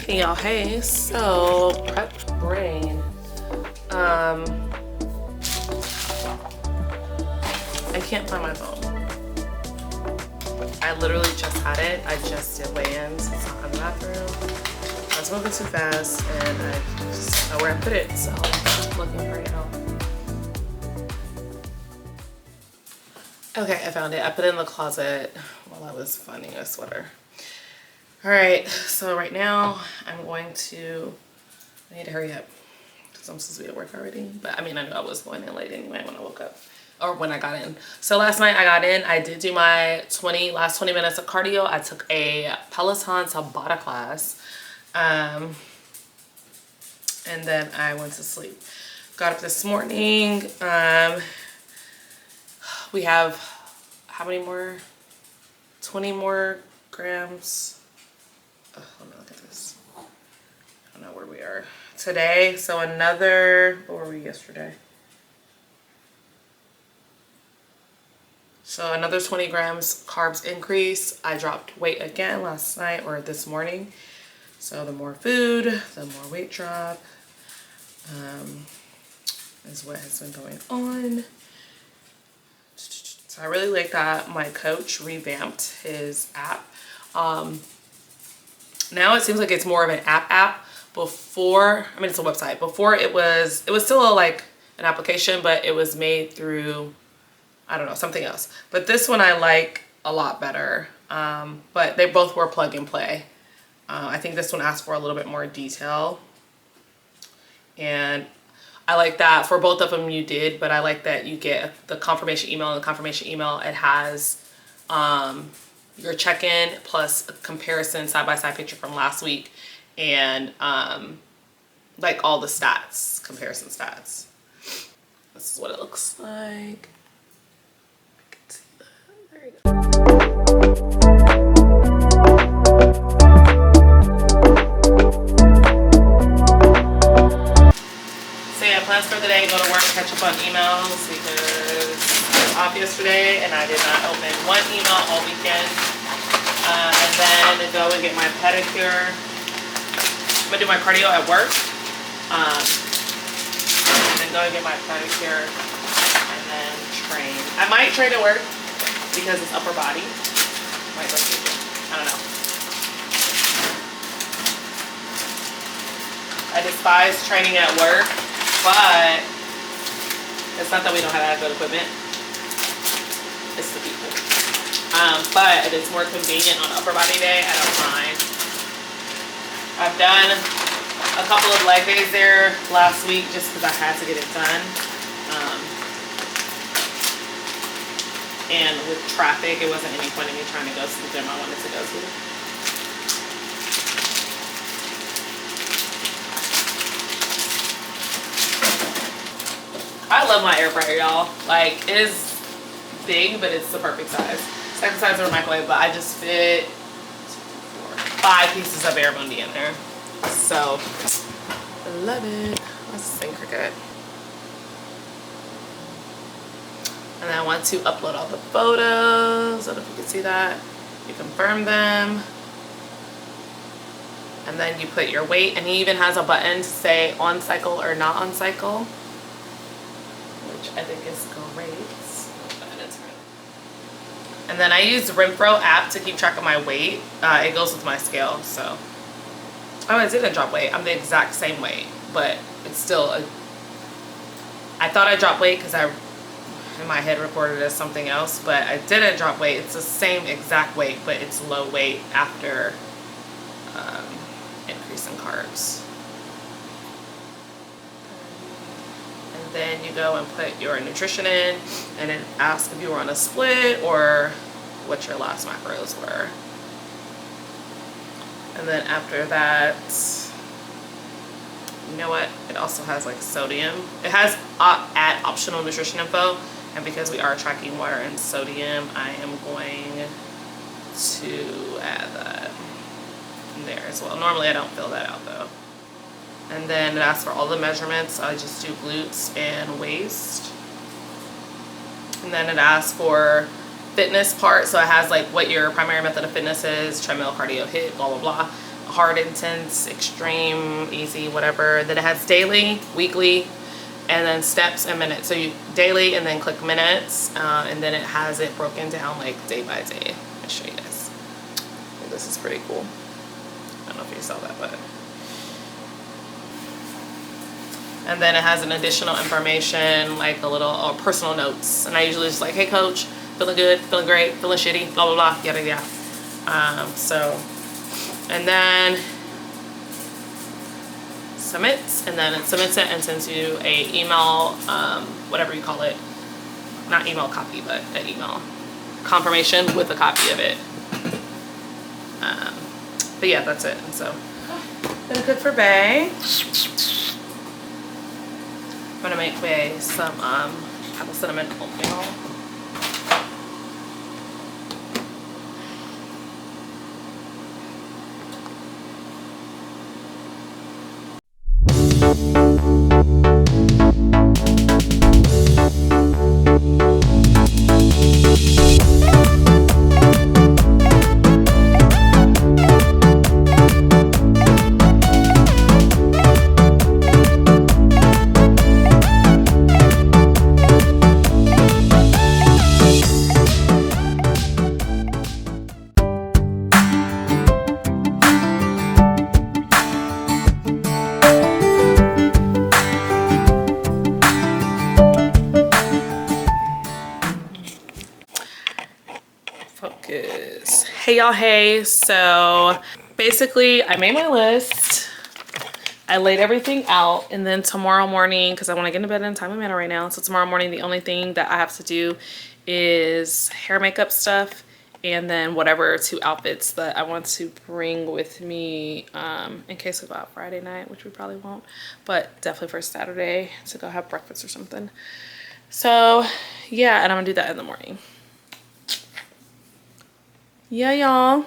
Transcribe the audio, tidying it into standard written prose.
Hey y'all, hey, so prep brain. I can't find my phone. I literally just had it. I just did weigh-ins. It's not in the bathroom. I was moving too fast and I just know where I put it, so I'm looking for it now. Okay, I found it. I put it in the closet while I was finding a sweater. All right, so right now I'm going to, I need to hurry up because I'm supposed to be at work already. But I mean, I knew I was going in late anyway when I woke up or when I got in. So last night I got in, I did do my last 20 minutes of cardio. I took a Peloton Tabata class. And then I went to sleep. Got up this morning. We have, how many more? 20 more grams. Oh, let me look at this. I don't know where we are today. So another, what were we yesterday? So another 20 grams carbs increase. I dropped weight again last night or this morning. So the more food, the more weight drop is what has been going on. So I really like that my coach revamped his app. Now it seems like it's more of an app. Before, I mean, it's a website. Before it was still like an application, but it was made through, I don't know, something else. But this one I like a lot better. But they both were plug and play. I think this one asked for a little bit more detail. And I like that for both of them you did, but I like that you get the confirmation email. And the confirmation email, it has your check-in plus a comparison side-by-side picture from last week and like all the stats, comparison stats. This is what it looks like. I can see that. There you go. Plans for the day, go to work, catch up on emails because I was off yesterday and I did not open one email all weekend. And then go and get my pedicure. I'm gonna do my cardio at work. And then go and get my pedicure and then train. I might train at work because it's upper body. Might go to the gym. I don't know. I despise training at work. But it's not that we don't have adequate equipment. It's the people. But it's more convenient on upper body day. I don't mind. I've done a couple of leg days there last week just because I had to get it done. And with traffic, it wasn't any point in me trying to go to the gym I wanted to go to. I love my air fryer, y'all. Like, it is big, but it's the perfect size. Second size of a microwave, but I just fit 5 pieces of barramundi in there. So, I love it. Let's sing cricket. And I want to upload all the photos. I don't know if you can see that. You confirm them. And then you put your weight. And he even has a button to say on cycle or not on cycle, which I think is great. And then I use the Renpro app to keep track of my weight. It goes with my scale, so. Oh, I didn't drop weight. I'm the exact same weight, but it's still I thought I dropped weight because I, in my head, recorded it as something else, but I didn't drop weight. It's the same exact weight, but it's low weight after increase in carbs. Then you go and put your nutrition in and it asks if you were on a split or what your last macros were. And then after that, you know what? It also has like sodium. It has add optional nutrition info. And because we are tracking water and sodium, I am going to add that in there as well. Normally I don't fill that out though. And then it asks for all the measurements. I just do glutes and waist. And then it asks for fitness part. So it has like what your primary method of fitness is, treadmill, cardio, HIIT, blah, blah, blah. hard, intense, extreme, easy, whatever. Then it has daily, weekly, and then steps and minutes. So you daily and then click minutes, and then it has it broken down like day by day. Let me show you guys. Oh, this is pretty cool. I don't know if you saw that, but. And then it has an additional information, like a little personal notes. And I usually just like, hey coach, feeling good, feeling great, feeling shitty, blah, blah, blah, yada, yada. And then submits, and then it submits it and sends you a email, whatever you call it. Not email copy, but an email confirmation with a copy of it. But yeah, that's it. And so, gonna cook for Bay. I'm gonna make Bay some apple cinnamon oatmeal. Focus. Hey y'all, hey. So basically I made my list. I laid everything out, and then tomorrow morning, because I want to get into bed in a timely manner right now, so tomorrow morning the only thing that I have to do is hair makeup stuff, and then whatever 2 outfits that I want to bring with me in case we go out Friday night, which we probably won't, but definitely for Saturday to go have breakfast or something. So yeah, and I'm gonna do that in the morning. Yeah, y'all.